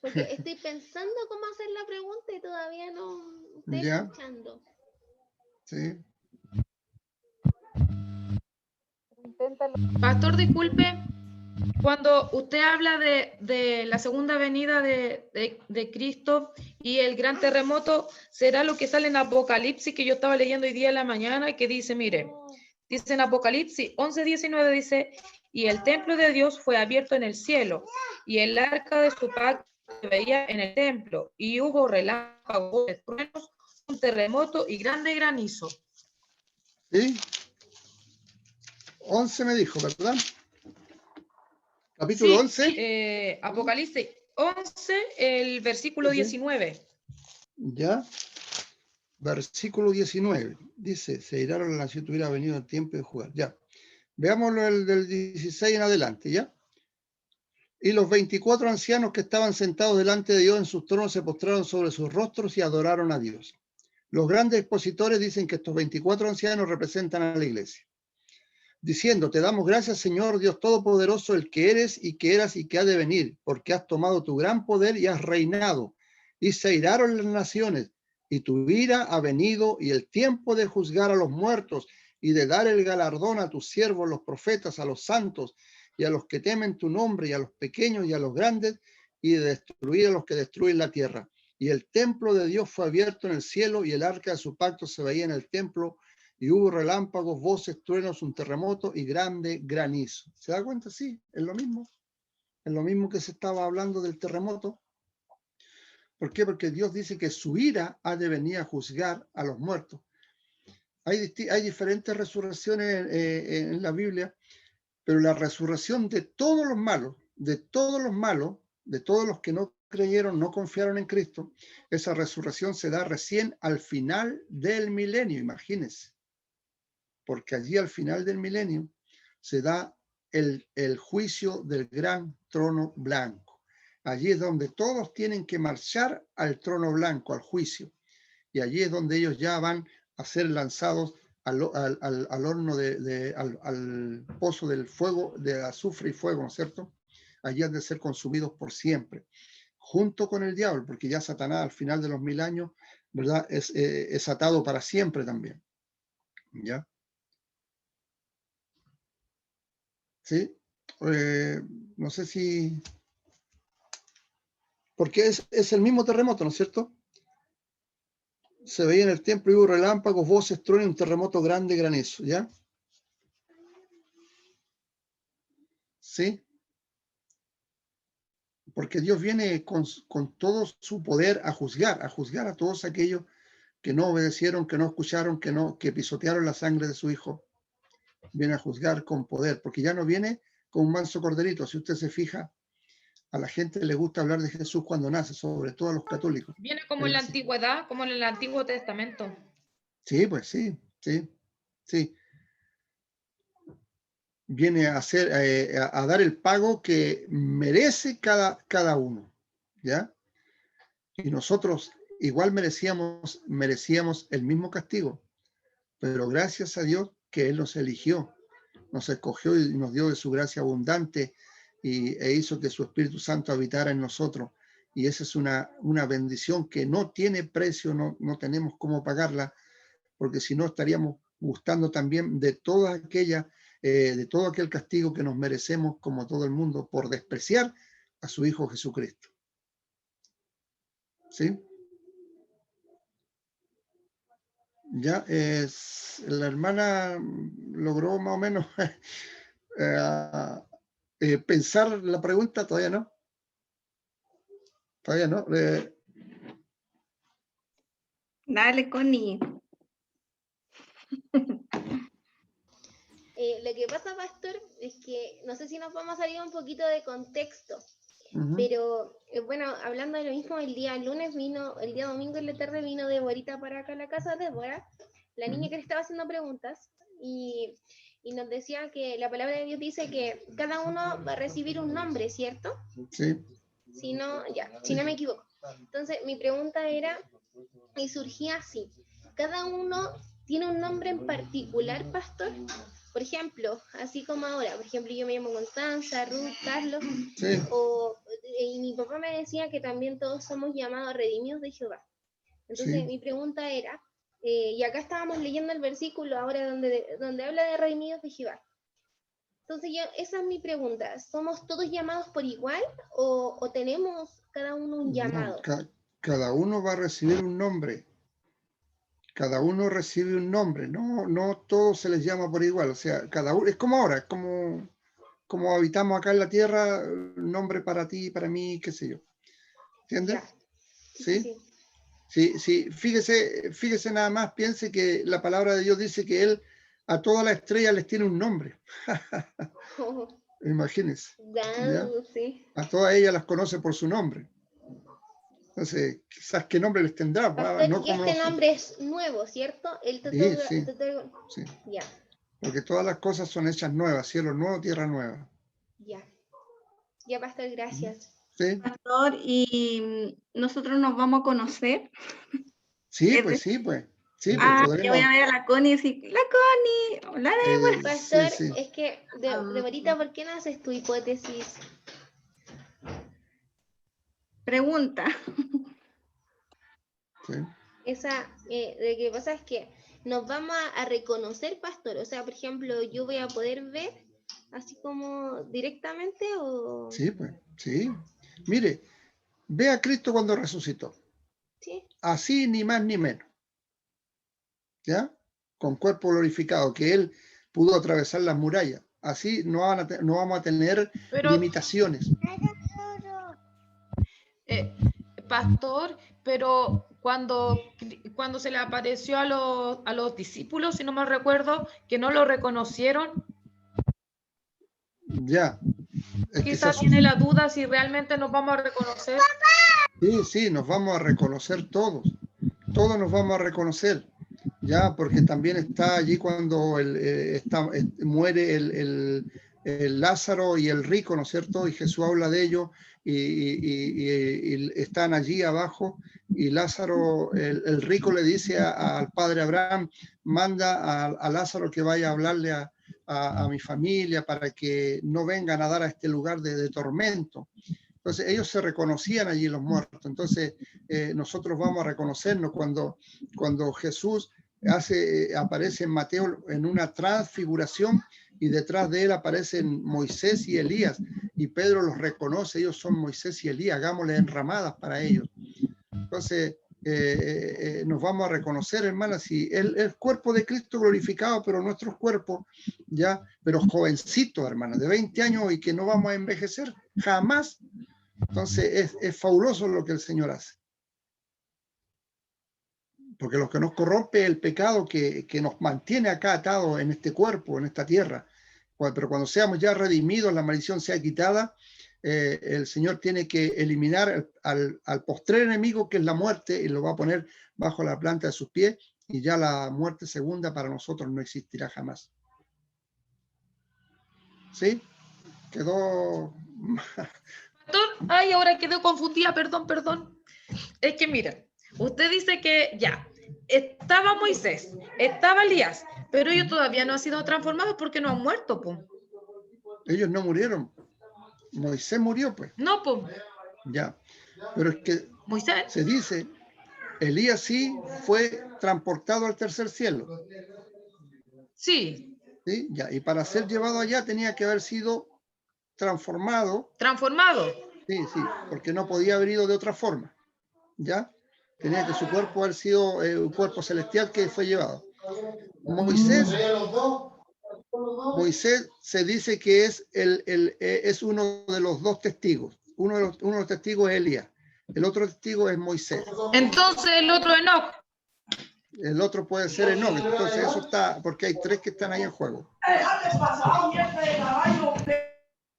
Porque estoy pensando cómo hacer la pregunta y todavía no estoy escuchando. Sí. Pastor, disculpe, cuando usted habla de la segunda venida de Cristo y el gran terremoto, ¿será lo que sale en Apocalipsis que yo estaba leyendo hoy día en la mañana, que dice, mire, dice en Apocalipsis 11:19, dice, y el templo de Dios fue abierto en el cielo, y el arca de su pacto se veía en el templo, y hubo relámpagos, truenos, un terremoto y grande granizo? Sí. 11 me dijo, ¿verdad? Capítulo 11. Apocalipsis 11, el versículo 19. Ya. Versículo 19. Dice, se iraron a la nación, hubiera venido el tiempo de jugar. Ya. Veámoslo el del 16 en adelante, ¿ya? Y los 24 ancianos que estaban sentados delante de Dios en sus tronos se postraron sobre sus rostros y adoraron a Dios. Los grandes expositores dicen que estos 24 ancianos representan a la iglesia, diciendo, te damos gracias, Señor Dios Todopoderoso, el que eres y que eras y que ha de venir, porque has tomado tu gran poder y has reinado, y se iraron las naciones, y tu ira ha venido, y el tiempo de juzgar a los muertos, y de dar el galardón a tus siervos, los profetas, a los santos, y a los que temen tu nombre, y a los pequeños y a los grandes, y de destruir a los que destruyen la tierra. Y el templo de Dios fue abierto en el cielo, y el arca de su pacto se veía en el templo, y hubo relámpagos, voces, truenos, un terremoto y grande granizo. ¿Se da cuenta? Sí, es lo mismo. Es lo mismo que se estaba hablando del terremoto. ¿Por qué? Porque Dios dice que su ira ha de venir a juzgar a los muertos. Hay diferentes resurrecciones en la Biblia, pero la resurrección de todos los malos, de todos los que no creyeron, no confiaron en Cristo, esa resurrección se da recién al final del milenio, imagínense. Porque allí al final del milenio se da el juicio del gran trono blanco. Allí es donde todos tienen que marchar al trono blanco, al juicio. Y allí es donde ellos ya van a ser lanzados al horno, al pozo del fuego, de azufre y fuego, ¿no es cierto? Allí han de ser consumidos por siempre, junto con el diablo, porque ya Satanás al final de los 1000 años, ¿verdad? Es atado para siempre también. ¿Ya? ¿Sí? No sé si... Porque es el mismo terremoto, ¿no es cierto? Se veía en el templo y hubo relámpagos, voces, truenos, un terremoto grande, granizo, ¿ya? ¿Sí? Porque Dios viene con todo su poder a juzgar a todos aquellos que no obedecieron, que no escucharon, que pisotearon la sangre de su Hijo. Viene a juzgar con poder, porque ya no viene con un manso corderito. Si usted se fija, a la gente le gusta hablar de Jesús cuando nace, sobre todo a los católicos. Viene como en la antigüedad, como en el Antiguo Testamento. Sí, pues sí. Viene a hacer, a dar el pago que merece cada uno, ¿ya? Y nosotros igual merecíamos el mismo castigo, pero gracias a Dios que Él nos eligió, nos escogió y nos dio de su gracia abundante e hizo que su Espíritu Santo habitara en nosotros. Y esa es una bendición que no tiene precio, no tenemos cómo pagarla, porque si no estaríamos gustando también de todo aquel castigo que nos merecemos como todo el mundo por despreciar a su Hijo Jesucristo. ¿Sí? Ya, la hermana logró más o menos pensar la pregunta, todavía no. Dale, Connie. Lo que pasa, pastor, es que no sé si nos vamos a salir un poquito de contexto, Uh-huh. pero bueno, hablando de lo mismo, el día domingo en la tarde vino Deborita para acá a la casa de Débora, la niña que le estaba haciendo preguntas, y nos decía que la palabra de Dios dice que cada uno va a recibir un nombre, ¿cierto? Sí. Si no me equivoco. Entonces, mi pregunta era, y surgía así, ¿cada uno tiene un nombre en particular, pastor? Por ejemplo, así como ahora, por ejemplo, yo me llamo Constanza, Ruth, Carlos, Sí. Y mi papá me decía que también todos somos llamados redimidos de Jehová. Entonces, Sí. mi pregunta era, y acá estábamos leyendo el versículo ahora donde habla de redimidos de Jehová. Entonces, esa es mi pregunta, ¿somos todos llamados por igual o tenemos cada uno un llamado? No, cada uno va a recibir un nombre. Cada uno recibe un nombre, no todos se les llama por igual, o sea, cada uno, es como ahora, como habitamos acá en la tierra, nombre para ti, para mí, qué sé yo. ¿Entiendes? ¿Sí? Sí, fíjese nada más, piense que la palabra de Dios dice que Él a todas las estrellas les tiene un nombre. Imagínense. ¿Ya? Sí. A todas ellas las conoce por su nombre. Entonces, quizás qué nombre les tendrá. Pastor, no y este nombre es nuevo, ¿cierto? Sí. Ya. Porque todas las cosas son hechas nuevas, cielo nuevo, tierra nueva. Ya, pastor, gracias. ¿Sí? Pastor, ¿y nosotros nos vamos a conocer? Sí, pues. Sí, yo voy podremos. a ver a la Connie y decir, la Connie, hola Débora. Pastor, sí. es que, Deborita, ¿por qué no haces tu hipótesis? Pregunta. Sí. Lo que pasa es que nos vamos a reconocer, pastor. O sea, por ejemplo, yo voy a poder ver así como directamente o... Sí, pues, sí. Mire, ve a Cristo cuando resucitó. Sí. Así, ni más ni menos. ¿Ya? Con cuerpo glorificado, que Él pudo atravesar las murallas. Así no vamos a tener limitaciones. Pastor, pero cuando cuando se le apareció a los discípulos, si no mal recuerdo, que no lo reconocieron. Ya. Es que Quizás tiene la duda si realmente nos vamos a reconocer. sí, nos vamos a reconocer todos. Todos nos vamos a reconocer. Ya, porque también está allí cuando muere el Lázaro y el rico, ¿no es cierto? Y Jesús habla de ello y están allí abajo y Lázaro, el rico le dice al padre Abraham, manda a Lázaro que vaya a hablarle a mi familia para que no vengan a dar a este lugar de tormento. Entonces ellos se reconocían allí los muertos. Entonces nosotros vamos a reconocernos cuando Jesús aparece en Mateo en una transfiguración y detrás de él aparecen Moisés y Elías y Pedro los reconoce, ellos son Moisés y Elías, hagámosle enramadas para ellos. Entonces nos vamos a reconocer, hermanas, y el cuerpo de Cristo glorificado, pero nuestros cuerpos ya, pero jovencitos, hermanas, de 20 años y que no vamos a envejecer jamás. Entonces es fabuloso lo que el Señor hace. Porque lo que nos corrompe es el pecado que nos mantiene acá atados en este cuerpo, en esta tierra. Pero cuando seamos ya redimidos, la maldición sea quitada, el Señor tiene que eliminar al postrer enemigo, que es la muerte, y lo va a poner bajo la planta de sus pies, y ya la muerte segunda para nosotros no existirá jamás. ¿Sí? Quedó... Ay, ahora quedé confundida, perdón. Es que mira, usted dice que ya, estaba Moisés, estaba Elías, pero ellos todavía no han sido transformados porque no han muerto, pues. Ellos no murieron. Moisés murió, pues. No, pues. Ya. Pero es que Moisés. se dice, Elías sí fue transportado al tercer cielo. Sí. ¿Sí? Ya. Y para ser llevado allá tenía que haber sido transformado. Transformado. Sí, porque no podía haber ido de otra forma. ¿Ya? Tenía que su cuerpo haber sido un cuerpo celestial que fue llevado. Moisés se dice que es uno de los dos testigos. Uno de los testigos es Elías. El otro testigo es Moisés. Entonces el otro Enoc. El otro puede ser Enoc. Entonces eso está, porque hay tres que están ahí en juego.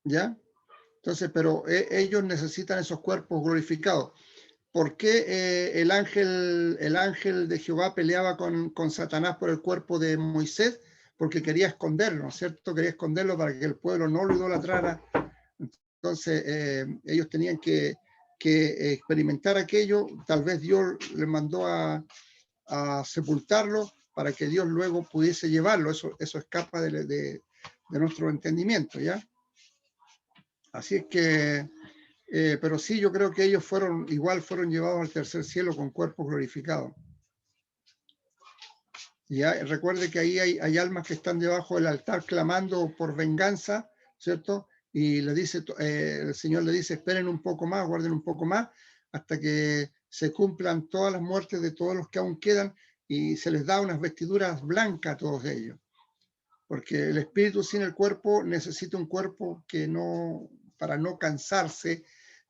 ¿Ya? Entonces, pero ellos necesitan esos cuerpos glorificados. ¿Por qué el ángel de Jehová peleaba con Satanás por el cuerpo de Moisés? Porque quería esconderlo, ¿no es cierto? Quería esconderlo para que el pueblo no lo idolatrara. Entonces, ellos tenían que experimentar aquello. Tal vez Dios les mandó a sepultarlo para que Dios luego pudiese llevarlo. Eso escapa de nuestro entendimiento, ¿ya? Así es que, pero sí, yo creo que ellos fueron llevados al tercer cielo con cuerpos glorificados. Y recuerde que ahí hay almas que están debajo del altar clamando por venganza, ¿cierto? Y el Señor le dice, esperen un poco más, guarden un poco más, hasta que se cumplan todas las muertes de todos los que aún quedan, y se les da unas vestiduras blancas a todos ellos. Porque el espíritu sin el cuerpo necesita un cuerpo que no, para no cansarse,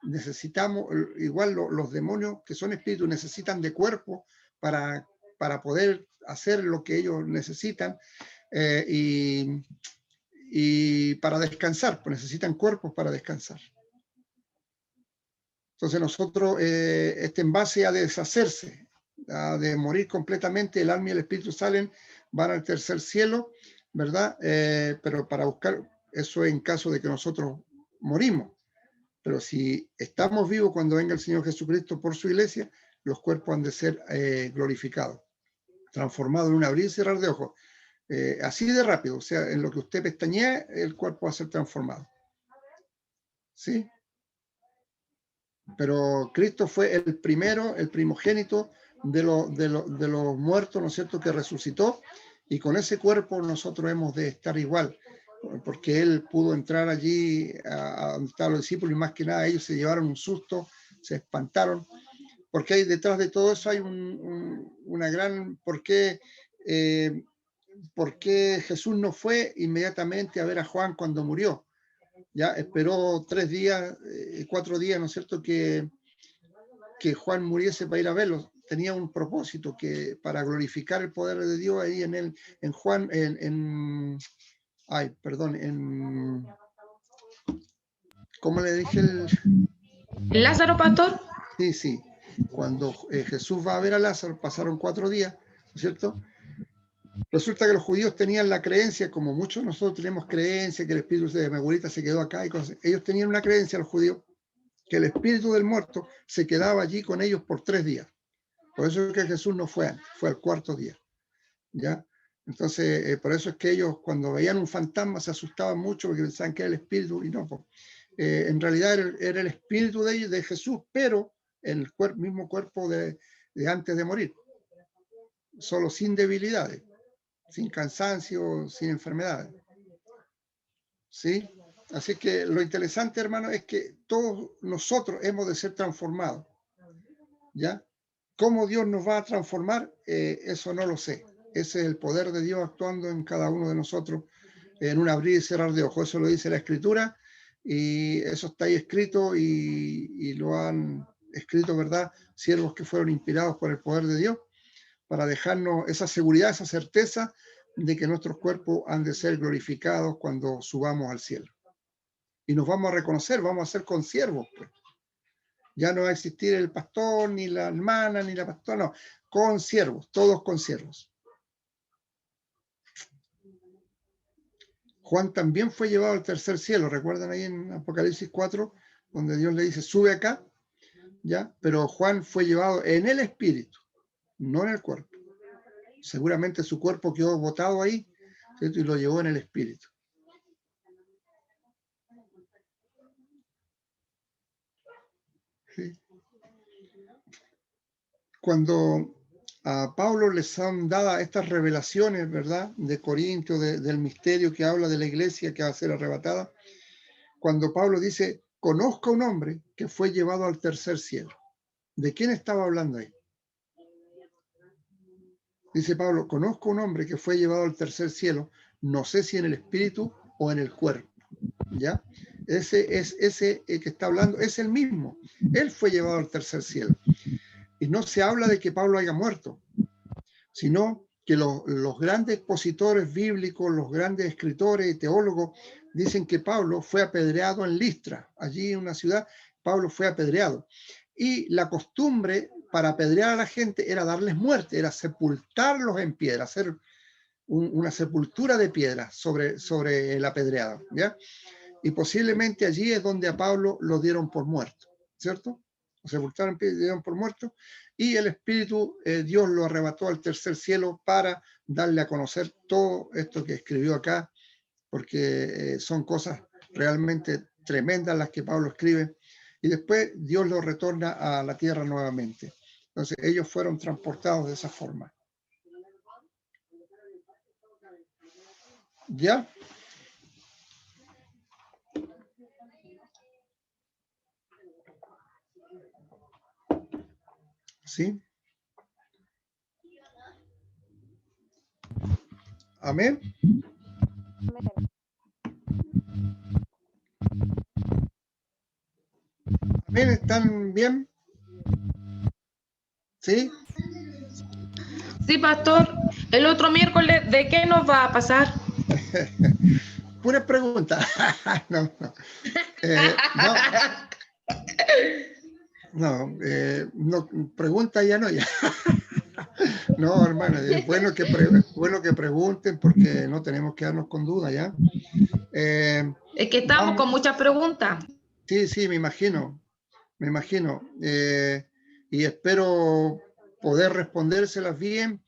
necesitamos, igual los demonios que son espíritus necesitan de cuerpo para poder hacer lo que ellos necesitan, y para descansar, pues necesitan cuerpos para descansar. Entonces nosotros, en base a deshacerse, de morir completamente, el alma y el espíritu van al tercer cielo, ¿verdad? Pero para buscar, eso en caso de que nosotros morimos. Pero si estamos vivos cuando venga el Señor Jesucristo por su iglesia, los cuerpos han de ser glorificados, transformados en un abrir y cerrar de ojos. Así de rápido, o sea, en lo que usted pestañea, el cuerpo va a ser transformado. ¿Sí? Pero Cristo fue el primero, el primogénito de los muertos, ¿no es cierto?, que resucitó, y con ese cuerpo nosotros hemos de estar igual, porque Él pudo entrar allí a donde estaban los discípulos, y más que nada ellos se llevaron un susto, se espantaron, porque hay detrás de todo eso hay una gran... ¿Por qué Jesús no fue inmediatamente a ver a Juan cuando murió? Ya esperó 4 días, ¿no es cierto?, que Juan muriese para ir a verlo. tenía un propósito que para glorificar el poder de Dios ahí en Juan, ¿cómo le dije? Lázaro, pastor. Sí. Cuando Jesús va a ver a Lázaro, pasaron 4 días, ¿no es cierto? Resulta que los judíos tenían la creencia, como muchos de nosotros tenemos creencia, que el espíritu de mi abuelita se quedó acá y cosas. Ellos tenían una creencia, los judíos, que el espíritu del muerto se quedaba allí con ellos por 3 días. Por eso es que Jesús no fue antes, fue al 4.º día. ¿Ya? Entonces, por eso es que ellos cuando veían un fantasma se asustaban mucho porque pensaban que era el espíritu y no. En realidad era el espíritu de ellos, de Jesús, pero en el mismo cuerpo de antes de morir. Solo sin debilidades, sin cansancio, sin enfermedades. ¿Sí? Así que lo interesante, hermano, es que todos nosotros hemos de ser transformados. ¿Ya? ¿Cómo Dios nos va a transformar? Eso no lo sé. Ese es el poder de Dios actuando en cada uno de nosotros en un abrir y cerrar de ojos. Eso lo dice la Escritura y eso está ahí escrito y lo han escrito, ¿verdad? Siervos que fueron inspirados por el poder de Dios para dejarnos esa seguridad, esa certeza de que nuestros cuerpos han de ser glorificados cuando subamos al cielo. Y nos vamos a reconocer, vamos a ser consiervos, pues. Ya no va a existir el pastor, ni la hermana, ni la pastora, no. Consiervos, todos consiervos. Juan también fue llevado al tercer cielo. ¿Recuerdan ahí en Apocalipsis 4, donde Dios le dice, sube acá? ¿Ya? Pero Juan fue llevado en el espíritu, no en el cuerpo. Seguramente su cuerpo quedó botado ahí, ¿cierto? Y lo llevó en el espíritu. ¿Sí? Cuando a Pablo les han dado estas revelaciones, ¿verdad? De Corintio, del misterio que habla de la iglesia que va a ser arrebatada. Cuando Pablo dice, conozco a un hombre que fue llevado al tercer cielo. ¿De quién estaba hablando ahí? Dice Pablo, conozco a un hombre que fue llevado al tercer cielo, no sé si en el espíritu o en el cuerpo. ¿Ya? Ese que está hablando, es el mismo. Él fue llevado al tercer cielo. Y no se habla de que Pablo haya muerto, sino que los grandes expositores bíblicos, los grandes escritores y teólogos dicen que Pablo fue apedreado en Listra, allí en una ciudad, Pablo fue apedreado. Y la costumbre para apedrear a la gente era darles muerte, era sepultarlos en piedra, hacer una sepultura de piedra sobre el apedreado, ¿ya? Y posiblemente allí es donde a Pablo lo dieron por muerto, ¿cierto? Lo sepultaron, lo dieron por muerto, y el Espíritu, Dios lo arrebató al tercer cielo para darle a conocer todo esto que escribió acá, porque son cosas realmente tremendas las que Pablo escribe, y después Dios lo retorna a la tierra nuevamente. Entonces ellos fueron transportados de esa forma. ¿Ya? ¿Sí? Amén. Amén. ¿Están bien? ¿Sí? Sí, pastor. El otro miércoles, ¿de qué nos va a pasar? Pura pregunta. No. No, pregunta ya no, ya. No, hermano, es bueno que pregunten porque no tenemos que darnos con duda, ¿ya? Es que estamos con muchas preguntas. Sí, me imagino. Y espero poder respondérselas bien.